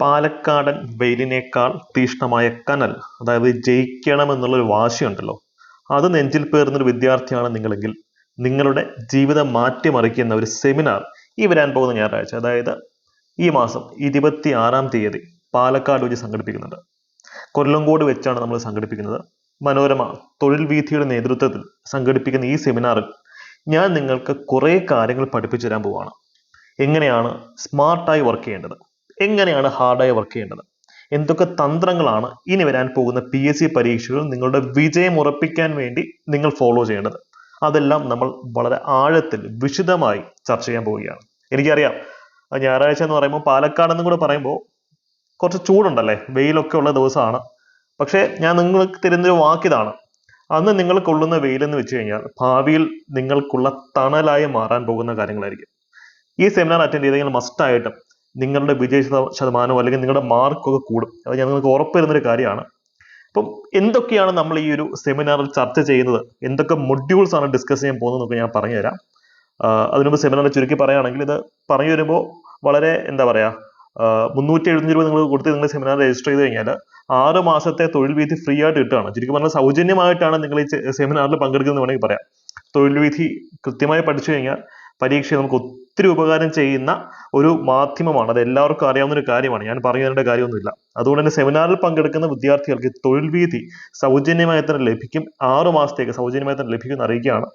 പാലക്കാടൻ വെയിലിനേക്കാൾ തീഷ്ണമായ കനൽ, അതായത് ജയിക്കണമെന്നുള്ളൊരു വാശിയുണ്ടല്ലോ, അത് നെഞ്ചിൽ പേറുന്നൊരു വിദ്യാർത്ഥിയാണ് നിങ്ങളെങ്കിൽ നിങ്ങളുടെ ജീവിതം മാറ്റിമറിക്കുന്ന ഒരു സെമിനാർ ഈ വരാൻ പോകുന്ന ഞായറാഴ്ച, അതായത് ഈ മാസം 26-ാം തീയതി പാലക്കാട് വെച്ച് സംഘടിപ്പിക്കുന്നുണ്ട്. കൊല്ലങ്കോട് വെച്ചാണ് നമ്മൾ സംഘടിപ്പിക്കുന്നത്. മനോരമ തൊഴിൽ വീഥിയുടെ നേതൃത്വത്തിൽ സംഘടിപ്പിക്കുന്ന ഈ സെമിനാറിൽ ഞാൻ നിങ്ങൾക്ക് കുറേ കാര്യങ്ങൾ പഠിപ്പിച്ചു തരാൻ പോവാണ്. എങ്ങനെയാണ് സ്മാർട്ടായി വർക്ക് ചെയ്യേണ്ടത്, എങ്ങനെയാണ് ഹാർഡായി വർക്ക് ചെയ്യേണ്ടത്, എന്തൊക്കെ തന്ത്രങ്ങളാണ് ഇനി വരാൻ പോകുന്ന PSC പരീക്ഷകൾ നിങ്ങളുടെ വിജയം ഉറപ്പിക്കാൻ വേണ്ടി നിങ്ങൾ ഫോളോ ചെയ്യേണ്ടത്, അതെല്ലാം നമ്മൾ വളരെ ആഴത്തിൽ വിശദമായി ചർച്ച ചെയ്യാൻ പോവുകയാണ്. എനിക്കറിയാം, ഞായറാഴ്ച എന്ന് പറയുമ്പോൾ പാലക്കാട് എന്നും കൂടെ പറയുമ്പോൾ കുറച്ച് ചൂടുണ്ടല്ലേ, വെയിലൊക്കെ ഉള്ള ദിവസമാണ്. പക്ഷേ ഞാൻ നിങ്ങൾക്ക് തരുന്നൊരു വാക്കിതാണ്, അന്ന് നിങ്ങൾ കൊള്ളുന്ന വെയിലെന്ന് വെച്ച് കഴിഞ്ഞാൽ ഭാവിയിൽ നിങ്ങൾക്കുള്ള തണലായി മാറാൻ പോകുന്ന കാര്യങ്ങളായിരിക്കും. ഈ സെമിനാർ അറ്റൻഡ് ചെയ്തെങ്കിൽ മസ്റ്റായിട്ടും നിങ്ങളുടെ വിജയ ശതമാനമോ അല്ലെങ്കിൽ നിങ്ങളുടെ മാർക്കൊക്കെ കൂടും. അത് ഞാൻ നിങ്ങൾക്ക് ഉറപ്പ് തരുന്നൊരു കാര്യമാണ്. അപ്പം എന്തൊക്കെയാണ് നമ്മൾ ഈ ഒരു സെമിനാറിൽ ചർച്ച ചെയ്യുന്നത്, എന്തൊക്കെ മൊഡ്യൂൾസ് ആണ് ഡിസ്കസ് ചെയ്യാൻ പോകുന്നതെന്നൊക്കെ ഞാൻ പറഞ്ഞുതരാം. അതിനുമുമ്പ് സെമിനാർ ചുരുക്കി പറയുകയാണെങ്കിൽ, ഇത് പറഞ്ഞു വരുമ്പോൾ വളരെ എന്താ പറയുക, 375 രൂപ നിങ്ങൾ കൊടുത്ത് നിങ്ങൾ സെമിനാർ രജിസ്റ്റർ ചെയ്ത് കഴിഞ്ഞാൽ 6 മാസത്തെ തൊഴിൽ വീഥി ഫ്രീ ആയിട്ട് കിട്ടുകയാണ്. ചുരുക്കി പറഞ്ഞാൽ സൗജന്യമായിട്ടാണ് നിങ്ങൾ ഈ സെമിനാറിൽ പങ്കെടുക്കുന്നത് വേണമെങ്കിൽ പറയാം. തൊഴിൽ വീഥി കൃത്യമായി പഠിച്ചു കഴിഞ്ഞാൽ പരീക്ഷ നമുക്ക് ഒത്തിരി ഉപകാരം ചെയ്യുന്ന ഒരു മാധ്യമമാണ്. അത് എല്ലാവർക്കും അറിയാവുന്ന ഒരു കാര്യമാണ്, ഞാൻ പറഞ്ഞു തരേണ്ട കാര്യമൊന്നുമില്ല. അതുകൊണ്ട് തന്നെ സെമിനാറിൽ പങ്കെടുക്കുന്ന വിദ്യാർത്ഥികൾക്ക് തൊഴിൽ വീഥി സൗജന്യമായി തന്നെ ലഭിക്കും. 6 മാസത്തേക്ക് സൗജന്യമായി തന്നെ ലഭിക്കും എന്ന് അറിയിക്കുകയാണ്.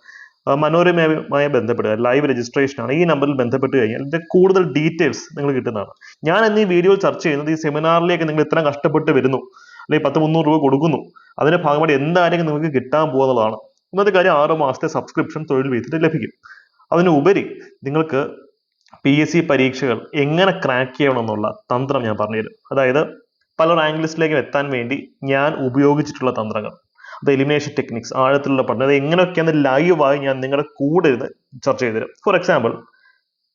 മനോരമയുമായി ബന്ധപ്പെടുക, ലൈവ് രജിസ്ട്രേഷൻ ആണ്. ഈ നമ്പറിൽ ബന്ധപ്പെട്ട് കഴിഞ്ഞാൽ ഇതിന്റെ കൂടുതൽ ഡീറ്റെയിൽസ് നിങ്ങൾ കിട്ടുന്നതാണ്. ഞാൻ ഇന്ന് ഈ വീഡിയോയിൽ ചർച്ച ചെയ്യുന്നത് ഈ സെമിനാറിലേക്ക് നിങ്ങൾ ഇത്ര കഷ്ടപ്പെട്ട് വരുന്നു, അല്ലെങ്കിൽ 100-300 രൂപ കൊടുക്കുന്നു, അതിന്റെ ഭാഗമായിട്ട് എന്തായിരിക്കും നിങ്ങൾക്ക് കിട്ടാൻ പോകുന്നതാണ്. ഒന്നാമത്തെ കാര്യം, 6 മാസത്തെ സബ്സ്ക്രിപ്ഷൻ തൊഴിൽ വീഥിയിൽ ലഭിക്കും. അതിനുപരി നിങ്ങൾക്ക് PSC പരീക്ഷകൾ എങ്ങനെ ക്രാക്ക് ചെയ്യണം എന്നുള്ള തന്ത്രം ഞാൻ പറഞ്ഞുതരും. അതായത് പല റാങ്ക് ലിസ്റ്റിലേക്കും എത്താൻ വേണ്ടി ഞാൻ ഉപയോഗിച്ചിട്ടുള്ള തന്ത്രങ്ങൾ, അത് എലിമിനേഷൻ ടെക്നിക്സ്, ആഴത്തിലുള്ള പഠനം, അത് എങ്ങനെയൊക്കെയാണ് ലൈവായി ഞാൻ നിങ്ങളുടെ കൂടെ ഇരുന്ന് ചർച്ച ചെയ്തു തരും. ഫോർ എക്സാമ്പിൾ,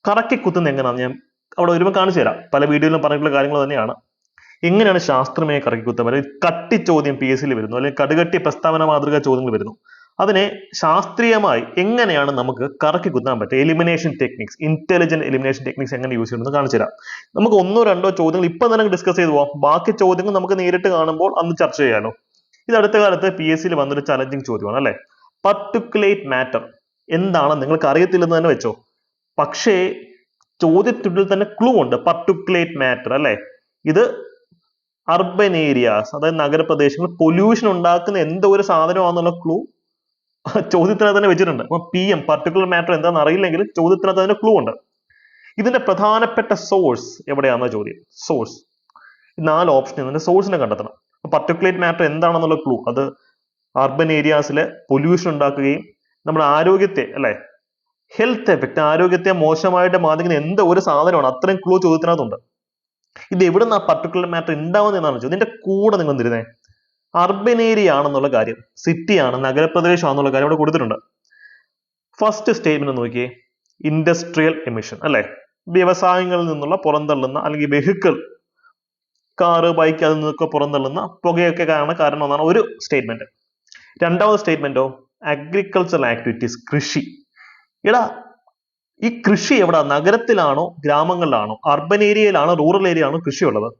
കറക്കി കുത്തുന്ന എങ്ങനെയാണ് ഞാൻ അവിടെ വരുമ്പോൾ കാണിച്ചു തരാം. പല വീഡിയോയിലും പറഞ്ഞിട്ടുള്ള കാര്യങ്ങൾ തന്നെയാണ്. എങ്ങനെയാണ് ശാസ്ത്രമയ കറക്കി കുത്തുക, അല്ലെങ്കിൽ കട്ടി ചോദ്യം PSCയിൽ വരുന്നു, അല്ലെങ്കിൽ കടുകട്ടി പ്രസ്താവന മാതൃക ചോദ്യങ്ങൾ വരുന്നു, അതിനെ ശാസ്ത്രീയമായി എങ്ങനെയാണ് നമുക്ക് കറക്കി കുത്താൻ പറ്റുക, elimination techniques, intelligent elimination techniques എങ്ങനെ യൂസ് ചെയ്യണമെന്ന് കാണിച്ചു തരാം. നമുക്ക് 1-2 ചോദ്യങ്ങൾ ഇപ്പം തന്നെ ഡിസ്കസ് ചെയ്തു പോവാം. ബാക്കി ചോദ്യങ്ങൾ നമുക്ക് നേരിട്ട് കാണുമ്പോൾ അന്ന് ചർച്ച ചെയ്യാലോ. ഇത് അടുത്ത കാലത്ത് PSCയിൽ വന്നൊരു ചലഞ്ചിങ് ചോദ്യമാണ് അല്ലെ. പർട്ടിക്കുലേറ്റ് മാറ്റർ എന്താണ് നിങ്ങൾക്ക് അറിയത്തില്ലെന്ന് തന്നെ വെച്ചോ, പക്ഷേ ചോദ്യത്തിനുള്ളിൽ തന്നെ ക്ലൂ ഉണ്ട്. പർട്ടിക്കുലേറ്റ് മാറ്റർ അല്ലെ, ഇത് അർബൻ ഏരിയാസ്, അതായത് നഗരപ്രദേശങ്ങൾ പൊല്യൂഷൻ ഉണ്ടാക്കുന്ന എന്തോ ഒരു സാധനമാണെന്നുള്ള ക്ലൂ ചോദ്യത്തിനകത്ത് തന്നെ വെച്ചിട്ടുണ്ട്. അപ്പൊ PM പർട്ടിക്കുലർ മാറ്റർ എന്താണെന്ന് അറിയില്ലെങ്കിൽ ചോദ്യത്തിനകത്ത് അതിന്റെ ക്ലൂ ഉണ്ട്. ഇതിന്റെ പ്രധാനപ്പെട്ട സോഴ്സ് എവിടെയാണെന്ന ചോദ്യം. സോഴ്സ് 4 ഓപ്ഷൻ ഇതിന്റെ സോഴ്സിനെ കണ്ടെത്തണം. പർട്ടിക്കുലേറ്റ് മാറ്റർ എന്താണെന്നുള്ള ക്ലൂ, അത് അർബൻ ഏരിയാസിലെ പൊല്യൂഷൻ ഉണ്ടാക്കുകയും നമ്മുടെ ആരോഗ്യത്തെ അല്ലെ, ഹെൽത്ത് എഫക്ട്, ആരോഗ്യത്തെ മോശമായിട്ട് ബാധിക്കുന്ന എന്തോ ഒരു സാധനമാണ്. അത്രയും ക്ലൂ ചോദ്യത്തിനകത്തുണ്ട്. ഇത് എവിടുന്ന് ആ പർട്ടിക്കുലർ മാറ്റർ ഉണ്ടാവുന്നത് എന്നാണ് ചോദ്യം. ഇതിന്റെ കൂടെ നിങ്ങൾ എന്തിരുന്നേ, അർബൻ ഏരിയ ആണെന്നുള്ള കാര്യം, സിറ്റി ആണ്, നഗരപ്രദേശമാണെന്നുള്ള കാര്യം ഇവിടെ കൊടുത്തിട്ടുണ്ട്. ഫസ്റ്റ് സ്റ്റേറ്റ്മെന്റ് നോക്കിയേ, ഇൻഡസ്ട്രിയൽ എമിഷൻ അല്ലെ, വ്യവസായങ്ങളിൽ നിന്നുള്ള പുറന്തള്ളുന്ന അല്ലെങ്കിൽ വെഹിക്കിൾ, കാറ്, ബൈക്ക്, അതിൽ നിന്നൊക്കെ പുറന്തള്ളുന്ന പുകയൊക്കെ കാരണം എന്നാണ് ഒരു സ്റ്റേറ്റ്മെന്റ്. രണ്ടാമത്തെ സ്റ്റേറ്റ്മെന്റോ, അഗ്രികൾച്ചറൽ ആക്ടിവിറ്റീസ്, കൃഷി. എടാ, ഈ കൃഷി എവിടെ, നഗരത്തിലാണോ ഗ്രാമങ്ങളിലാണോ, അർബൻ ഏരിയയിലാണോ റൂറൽ ഏരിയ ആണോ കൃഷി ഉള്ളത്?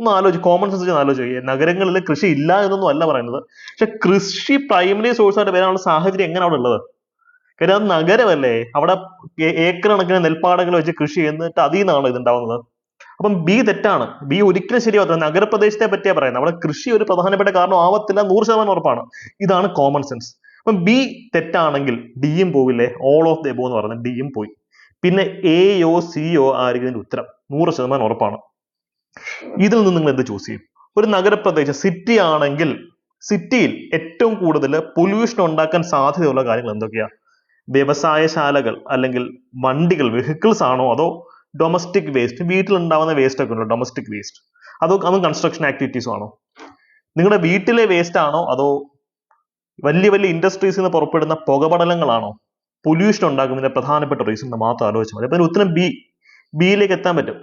ഒന്ന് ആലോചിച്ച്, കോമൺ സെൻസ് വെച്ച് ആലോചിക്കുക. നഗരങ്ങളിൽ കൃഷി ഇല്ല എന്നൊന്നും അല്ല പറയുന്നത്, പക്ഷെ കൃഷി പ്രൈമറി സോഴ്സ് ആയിട്ട് വരാനുള്ള സാഹചര്യം എങ്ങനെ അവിടെ ഉള്ളത്? കാര്യം അത് നഗരമല്ലേ, അവിടെ ഏക്കർ കണക്കിന് നെൽപ്പാടങ്ങൾ വെച്ച് കൃഷി ചെയ്യുന്നിട്ട് അതിൽ നിന്നാണ് ഇതുണ്ടാവുന്നത്. അപ്പം B തെറ്റാണ്. B ഒരിക്കലും ശരിയാവത്തില്ല. നഗരപ്രദേശത്തെ പറ്റിയാ പറയുന്നത്, അവിടെ കൃഷി ഒരു പ്രധാനപ്പെട്ട കാരണം ആവത്തില്ല, 100% ഉറപ്പാണ്. ഇതാണ് കോമൺ സെൻസ്. അപ്പം B തെറ്റാണെങ്കിൽ Dയും പോവില്ലേ, ഓൾ ഓഫ് ദ എബോവ് എന്ന് പറഞ്ഞാൽ Dയും പോയി. പിന്നെ AO CO ആയിരിക്കും ഇതിന്റെ ഉത്തരം, 100% ഉറപ്പാണ്. ഇതിൽ നിന്ന് നിങ്ങൾ എന്ത് ചൂസ് ചെയ്യും? ഒരു നഗരപ്രദേശം, സിറ്റി ആണെങ്കിൽ സിറ്റിയിൽ ഏറ്റവും കൂടുതൽ പൊല്യൂഷൻ ഉണ്ടാക്കാൻ സാധ്യതയുള്ള കാര്യങ്ങൾ എന്തൊക്കെയാ? വ്യവസായശാലകൾ അല്ലെങ്കിൽ വണ്ടികൾ, വെഹിക്കിൾസ് ആണോ, അതോ ഡൊമസ്റ്റിക് വേസ്റ്റ്, വീട്ടിലുണ്ടാവുന്ന വേസ്റ്റ് ഒക്കെ ഉണ്ടോ, ഡൊമസ്റ്റിക് വേസ്റ്റ്, അതും കൺസ്ട്രക്ഷൻ ആക്ടിവിറ്റീസും ആണോ? നിങ്ങളുടെ വീട്ടിലെ വേസ്റ്റ് ആണോ, അതോ വലിയ വലിയ ഇൻഡസ്ട്രീസിൽ നിന്ന് പുറപ്പെടുന്ന പുകപടലങ്ങളാണോ പൊല്യൂഷൻ ഉണ്ടാക്കുന്നതിന്റെ പ്രധാനപ്പെട്ട റീസൺ എന്ന് മാത്രം ആലോചിച്ചാൽ മതി. അപ്പൊ ഇതിന് ഉത്തരം ബിയിലേക്ക് എത്താൻ പറ്റും.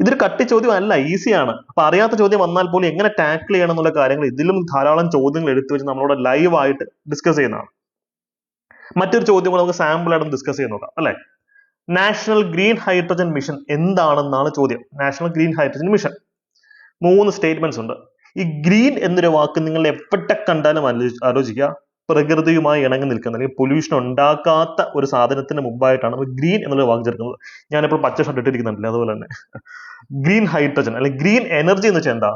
ഇതൊരു കട്ടി ചോദ്യം അല്ല, ഈസിയാണ്. അപ്പൊ അറിയാത്ത ചോദ്യം വന്നാൽ പോലും എങ്ങനെ ടാക്കിൾ ചെയ്യണം എന്നുള്ള കാര്യങ്ങൾ ഇതിലും ധാരാളം ചോദ്യങ്ങൾ എടുത്തു വെച്ച് നമ്മളോട് ലൈവ് ആയിട്ട് ഡിസ്കസ് ചെയ്യുന്നതാണ്. മറ്റൊരു ചോദ്യം കൂടെ നമുക്ക് സാമ്പിൾ ആയിട്ട് ഡിസ്കസ് ചെയ്ത് നോക്കാം അല്ലെ. നാഷണൽ ഗ്രീൻ ഹൈഡ്രജൻ മിഷൻ എന്താണെന്നാണ് ചോദ്യം. National green hydrogen mission 3 statements ഉണ്ട്. ഈ ഗ്രീൻ എന്നൊരു വാക്ക് നിങ്ങൾ എവിടെ കണ്ടാലും ആലോചിക്കുക, പ്രകൃതിയുമായി ഇണങ്ങി നിൽക്കുന്ന അല്ലെങ്കിൽ പൊല്യൂഷൻ ഉണ്ടാക്കാത്ത ഒരു സാധനത്തിന് മുമ്പായിട്ടാണ് നമ്മൾ ഗ്രീൻ എന്നുള്ള വാക്ക് ചേർക്കുന്നത്. ഞാനിപ്പോൾ പച്ച ഷർട്ട് ഇട്ടിരിക്കുന്നുണ്ടല്ലേ, അതുപോലെ തന്നെ ഗ്രീൻ ഹൈഡ്രജൻ അല്ലെങ്കിൽ ഗ്രീൻ എനർജി എന്ന് വെച്ചാൽ എന്താ?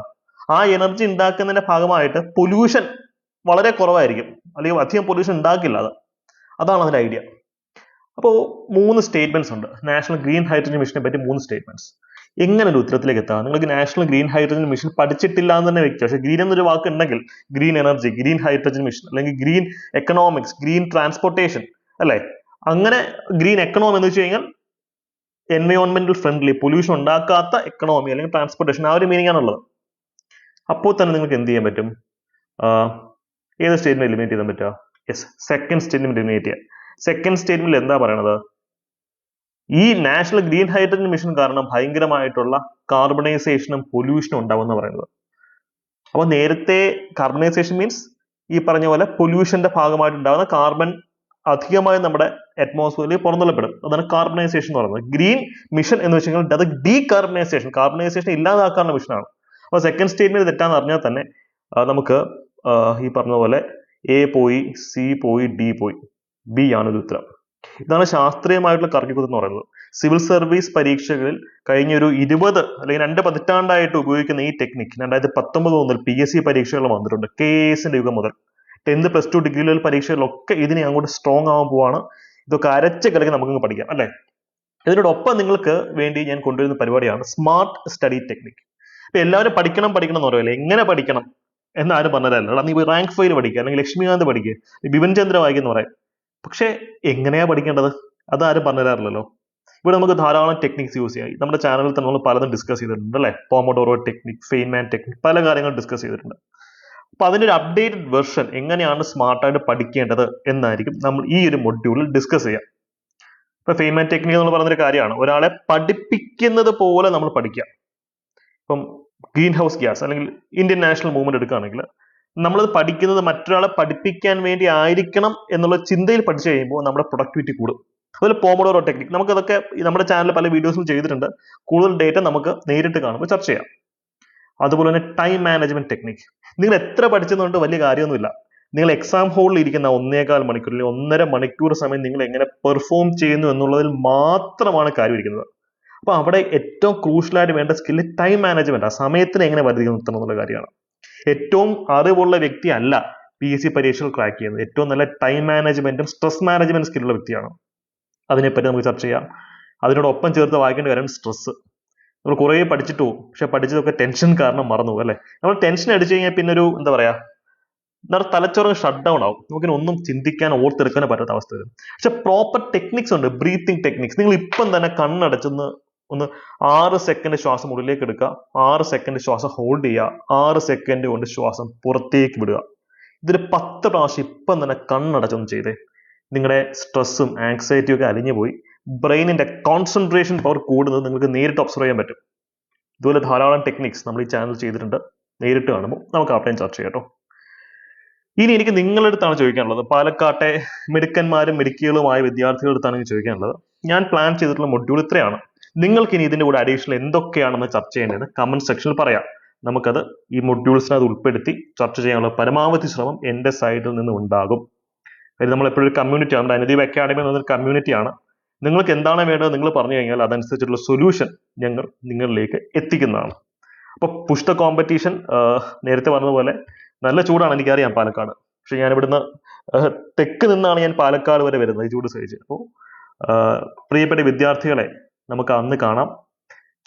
ആ എനർജി ഉണ്ടാക്കുന്നതിന്റെ ഭാഗമായിട്ട് പൊല്യൂഷൻ വളരെ കുറവായിരിക്കും, അല്ലെങ്കിൽ അധികം പൊല്യൂഷൻ ഉണ്ടാക്കില്ല. അതാണ് അതിന്റെ ഐഡിയ. അപ്പോൾ 3 സ്റ്റേറ്റ്മെന്റ്സ് ഉണ്ട് നാഷണൽ ഗ്രീൻ ഹൈഡ്രജൻ മിഷനെ പറ്റി. 3 സ്റ്റേറ്റ്മെന്റ്സ്. എങ്ങനെ ഒരു ഉത്തരത്തിലേക്ക് എത്താം? നിങ്ങൾക്ക് നാഷണൽ ഗ്രീൻ ഹൈഡ്രജൻ മിഷൻ പഠിച്ചിട്ടില്ല എന്ന് തന്നെ വെക്കുക. പക്ഷേ ഗ്രീൻ എന്നൊരു വാക്ക് ഉണ്ടെങ്കിൽ green energy, green hydrogen mission, അല്ലെങ്കിൽ ഗ്രീൻ എക്കണോമിക്സ്, ഗ്രീൻ ട്രാൻസ്പോർട്ടേഷൻ, അല്ലെ? അങ്ങനെ ഗ്രീൻ എക്കണോമി എന്ന് വെച്ച് കഴിഞ്ഞാൽ എൻവയോൺമെന്റൽ ഫ്രണ്ട്ലി, പൊല്യൂഷൻ ഉണ്ടാക്കാത്ത എക്കണോമി അല്ലെങ്കിൽ ട്രാൻസ്പോർട്ടേഷൻ, ആ ഒരു മീനിങ് ആണുള്ളത്. അപ്പോൾ തന്നെ നിങ്ങൾക്ക് എന്ത് ചെയ്യാൻ പറ്റും? ഏത് സ്റ്റേറ്റ്മെന്റ് എലിമിനേറ്റ് ചെയ്യാൻ പറ്റുക? യെസ്, സെക്കൻഡ് സ്റ്റേറ്റ്മെന്റ് എലിമിനേറ്റ് ചെയ്യാൻ. സെക്കൻഡ് സ്റ്റേറ്റ്മെന്റിൽ എന്താ പറയണത്? ഈ നാഷണൽ ഗ്രീൻ ഹൈഡ്രജൻ മിഷൻ കാരണം ഭയങ്കരമായിട്ടുള്ള കാർബണൈസേഷനും പൊല്യൂഷനും ഉണ്ടാവുമെന്ന് പറയുന്നത്. അപ്പൊ നേരത്തെ കാർബണൈസേഷൻ മീൻസ് ഈ പറഞ്ഞ പോലെ പൊല്യൂഷന്റെ ഭാഗമായിട്ട് ഉണ്ടാകുന്ന കാർബൺ അധികമായി നമ്മുടെ അറ്റ്മോസ്ഫിയറിൽ പുറന്തള്ളപ്പെടും. അതാണ് കാർബണൈസേഷൻ എന്ന് പറയുന്നത്. ഗ്രീൻ മിഷൻ എന്ന് വെച്ച് കഴിഞ്ഞാൽ അത് ഡീകാർബണൈസേഷൻ, കാർബണൈസേഷൻ ഇല്ലാതാക്കാനുള്ള മിഷനാണ്. അപ്പോൾ സെക്കൻഡ് സ്റ്റേറ്റ്മെന്റ് തെറ്റാന്ന് അറിഞ്ഞാൽ തന്നെ നമുക്ക് ഈ പറഞ്ഞ പോലെ എ പോയി, സി പോയി, ഡി പോയി, ബി ആണ് ഒരു ഉത്തരം. ഇതാണ് ശാസ്ത്രീയമായിട്ടുള്ള കറക്കിക്കുത്ത് എന്ന് പറയുന്നത്. സിവിൽ സർവീസ് പരീക്ഷകളിൽ കഴിഞ്ഞ ഒരു 20 അല്ലെങ്കിൽ 2 പതിറ്റാണ്ടായിട്ട് ഉപയോഗിക്കുന്ന ഈ ടെക്നിക് 2019 മുതൽ PSC പരീക്ഷകൾ വന്നിട്ടുണ്ട്. KASന്റെ യുഗം മുതൽ 10th പ്ലസ് 2 ഡിഗ്രി ലെവൽ പരീക്ഷകളിലൊക്കെ ഇതിനെ അങ്ങോട്ട് സ്ട്രോങ് ആവാൻ പോവാണ്. ഇതൊക്കെ അരച്ച് കലക്കി നമുക്ക് പഠിക്കാം, അല്ലെ? ഇതിനോടൊപ്പം നിങ്ങൾക്ക് വേണ്ടി ഞാൻ കൊണ്ടുവരുന്ന പരിപാടിയാണ് സ്മാർട്ട് സ്റ്റഡി ടെക്നിക്. ഇപ്പൊ എല്ലാവരും പഠിക്കണം പഠിക്കണം എന്ന് പറയുമല്ലോ. എങ്ങനെ പഠിക്കണം എന്ന് ആരും പറഞ്ഞതല്ല. നീ റാങ്ക് ഫയൽ പഠിക്കുക, അല്ലെങ്കിൽ ലക്ഷ്മികാന്ത് പഠിക്കുക, ബിപിൻ ചന്ദ്ര വായിക്കുന്ന പറയും. പക്ഷെ എങ്ങനെയാ പഠിക്കേണ്ടത് അതാരും പറഞ്ഞു തരാറില്ലല്ലോ. ഇവിടെ നമുക്ക് ധാരാളം ടെക്നിക്സ് യൂസ് ചെയ്യാം. നമ്മുടെ ചാനലിൽ തന്നെ നമ്മൾ പലതും ഡിസ്കസ് ചെയ്തിട്ടുണ്ട്, അല്ലെ? പോമോഡോറോ ടെക്നിക്, ഫെയ്ൻമാൻ ടെക്നിക്, പല കാര്യങ്ങളും ഡിസ്കസ് ചെയ്തിട്ടുണ്ട്. അപ്പൊ അതിന്റെ ഒരു അപ്ഡേറ്റഡ് വെർഷൻ എങ്ങനെയാണ് സ്മാർട്ടായിട്ട് പഠിക്കേണ്ടത് എന്നായിരിക്കും നമ്മൾ ഈ ഒരു മൊഡ്യൂളിൽ ഡിസ്കസ് ചെയ്യാം. ഇപ്പൊ ഫെയ്ൻമാൻ ടെക്നിക് എന്ന് പറയുന്നൊരു കാര്യമാണ്, ഒരാളെ പഠിപ്പിക്കുന്നത് പോലെ നമ്മൾ പഠിക്കുക. ഇപ്പം ഗ്രീൻ ഹൗസ് ഗ്യാസ് അല്ലെങ്കിൽ ഇന്ത്യൻ നാഷണൽ മൂവ്മെന്റ് എടുക്കുകയാണെങ്കിൽ നമ്മളത് പഠിക്കുന്നത് മറ്റൊരാളെ പഠിപ്പിക്കാൻ വേണ്ടി ആയിരിക്കണം എന്നുള്ള ചിന്തയിൽ പഠിച്ചു കഴിയുമ്പോൾ നമ്മുടെ പ്രൊഡക്ടിവിറ്റി കൂടും. അതുപോലെ പോമോഡോറോ ടെക്നിക് നമുക്കതൊക്കെ നമ്മുടെ ചാനലിൽ പല വീഡിയോസും ചെയ്തിട്ടുണ്ട്. കൂടുതൽ ഡേറ്റ നമുക്ക് നേരിട്ട് കാണുമ്പോൾ ചർച്ച ചെയ്യാം. അതുപോലെ തന്നെ ടൈം മാനേജ്മെന്റ് ടെക്നിക്. നിങ്ങൾ എത്ര പഠിച്ചതുകൊണ്ട് വലിയ കാര്യമൊന്നുമില്ല. നിങ്ങൾ എക്സാം ഹോളിൽ ഇരിക്കുന്ന 1.25 മണിക്കൂർ അല്ലെങ്കിൽ 1.5 മണിക്കൂർ സമയം നിങ്ങൾ എങ്ങനെ പെർഫോം ചെയ്യുന്നു എന്നുള്ളതിൽ മാത്രമാണ് കാര്യം ഇരിക്കുന്നത്. അപ്പൊ അവിടെ ഏറ്റവും ക്രൂഷ്യലായിട്ട് വേണ്ട സ്കില്ല് ടൈം മാനേജ്മെന്റ്, ആ സമയത്തിന് എങ്ങനെ പരിധി നിർത്തണം എന്നുള്ള കാര്യമാണ്. ഏറ്റവും അറിവുള്ള വ്യക്തി അല്ല PSC പരീക്ഷകൾ ക്രാക്ക് ചെയ്യുന്നത്. ഏറ്റവും നല്ല ടൈം മാനേജ്മെന്റും സ്ട്രെസ് മാനേജ്മെന്റ് സ്കില്ലുള്ള വ്യക്തിയാണ്. അതിനെപ്പറ്റി നമുക്ക് ചർച്ച ചെയ്യാം. അതിനോടൊപ്പം ചേർത്ത് വായിക്കേണ്ട കാര്യം സ്ട്രെസ്. നമ്മൾ കുറേ പഠിച്ചിട്ട് പോകും, പക്ഷെ പഠിച്ചതൊക്കെ ടെൻഷൻ കാരണം മറന്നു പോകും, അല്ലെ? നമ്മൾ ടെൻഷൻ അടിച്ചു കഴിഞ്ഞാൽ പിന്നെ ഒരു എന്താ പറയാ, നമ്മുടെ തലച്ചോറ് ഷട്ട് ഡൗൺ ആവും. നമുക്കിനി ഒന്നും ചിന്തിക്കാനോ ഓർത്തെടുക്കാനോ പറ്റാത്ത അവസ്ഥ വരും. പക്ഷെ പ്രോപ്പർ ടെക്നിക്സ് ഉണ്ട്, ബ്രീത്തിങ് ടെക്നിക്സ്. നിങ്ങൾ ഇപ്പം തന്നെ കണ്ണടച്ചൊന്ന് 6 സെക്കൻഡ് ശ്വാസം ഉള്ളിലേക്ക് എടുക്കുക, 6 സെക്കൻഡ് ശ്വാസം ഹോൾഡ് ചെയ്യുക, 6 സെക്കൻഡ് കൊണ്ട് ശ്വാസം പുറത്തേക്ക് വിടുക. ഇതൊരു 10 പ്രാവശ്യം ഇപ്പം തന്നെ കണ്ണടച്ചൊന്ന് ചെയ്തേ. നിങ്ങളുടെ സ്ട്രെസ്സും ആങ്സൈറ്റിയും ഒക്കെ അലിഞ്ഞു പോയി ബ്രെയിനിന്റെ കോൺസെൻട്രേഷൻ പവർ കൂടുന്നത് നിങ്ങൾക്ക് നേരിട്ട് ഒബ്സർവ് ചെയ്യാൻ പറ്റും. ഇതുപോലെ ധാരാളം ടെക്നിക്സ് നമ്മൾ ഈ ചാനൽ ചെയ്തിട്ടുണ്ട്. നേരിട്ട് കാണുമ്പോൾ നമുക്ക് അവിടെയും ചർച്ച ചെയ്യാം കേട്ടോ. ഇനി എനിക്ക് നിങ്ങളുടെ അടുത്താണ് ചോദിക്കാനുള്ളത്. പാലക്കാട്ടെ മിടുക്കന്മാരും മിടുക്കികളുമായ വിദ്യാർത്ഥികളുടെ അടുത്താണ് എനിക്ക് ചോദിക്കാനുള്ളത്. ഞാൻ പ്ലാൻ ചെയ്തിട്ടുള്ള മൊഡ്യൂൾ ഇത്രയാണ്. നിങ്ങൾക്ക് ഇനി ഇതിന്റെ കൂടെ അഡീഷണൽ എന്തൊക്കെയാണെന്ന് ചർച്ച ചെയ്യേണ്ടത് കമന്റ് സെക്ഷനിൽ പറയാം. നമുക്കത് ഈ മൊഡ്യൂൾസിനകത്ത് ഉൾപ്പെടുത്തി ചർച്ച ചെയ്യാനുള്ള പരമാവധി ശ്രമം എന്റെ സൈഡിൽ നിന്ന് ഉണ്ടാകും. കാര്യം നമ്മൾ എപ്പോഴും ഒരു കമ്മ്യൂണിറ്റി ആണ്, അനുദീപ് അക്കാഡമി എന്നൊരു കമ്മ്യൂണിറ്റിയാണ്. നിങ്ങൾക്ക് എന്താണ് വേണ്ടത് നിങ്ങൾ പറഞ്ഞു കഴിഞ്ഞാൽ അതനുസരിച്ചുള്ള സൊല്യൂഷൻ ഞങ്ങൾ നിങ്ങളിലേക്ക് എത്തിക്കുന്നതാണ്. അപ്പൊ പുഷ് ദ കോമ്പറ്റീഷൻ. നേരത്തെ പറഞ്ഞതുപോലെ നല്ല ചൂടാണ്, എനിക്കറിയാം പാലക്കാട്. പക്ഷെ ഞാൻ ഇവിടുന്ന് തെക്ക് നിന്നാണ് ഞാൻ പാലക്കാട് വരെ വരുന്നത് ഈ ചൂട് സഹിച്ച്. അപ്പോൾ പ്രിയപ്പെട്ട വിദ്യാർത്ഥികളെ, നമുക്ക് അന്ന് കാണാം.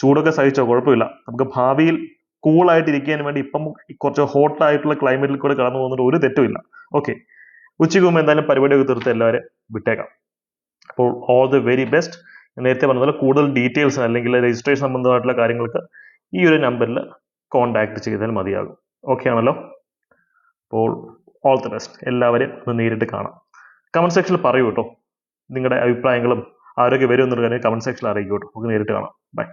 ചൂടൊക്കെ സഹിച്ചോ, കുഴപ്പമില്ല. നമുക്ക് ഭാവിയിൽ കൂളായിട്ട് ഇരിക്കാൻ വേണ്ടി ഇപ്പം കുറച്ച് ഹോട്ടായിട്ടുള്ള ക്ലൈമറ്റിൽ കൂടെ കടന്നു പോകുന്നതിൽ ഒരു തെറ്റുമില്ല. ഓക്കെ, ഉച്ചയ്ക്ക് മുമ്പ് എന്തായാലും പരിപാടിയൊക്കെ തീർത്ത് എല്ലാവരും വിട്ടേക്കാം. അപ്പോൾ ഓൾ ദി വെരി ബെസ്റ്റ്. നേരത്തെ പറഞ്ഞതുപോലെ കൂടുതൽ ഡീറ്റെയിൽസ് അല്ലെങ്കിൽ രജിസ്ട്രേഷൻ സംബന്ധമായിട്ടുള്ള കാര്യങ്ങൾക്ക് ഈ ഒരു നമ്പറിൽ കോൺടാക്ട് ചെയ്താൽ മതിയാകും. ഓക്കെ ആണല്ലോ? അപ്പോൾ ഓൾ ദി ബെസ്റ്റ്. എല്ലാവരെയും ഒന്ന് നേരിട്ട് കാണാം. കമന്റ് സെക്ഷനിൽ പറയൂ കേട്ടോ, നിങ്ങളുടെ അഭിപ്രായങ്ങളും ആരോഗ്യം വരും എന്നുള്ള കാര്യം കമന്റ് സെക്ഷനിൽ അറിയിക്കൂ കേട്ടോ. നമുക്ക് നേരിട്ട് കാണാം. ബൈ.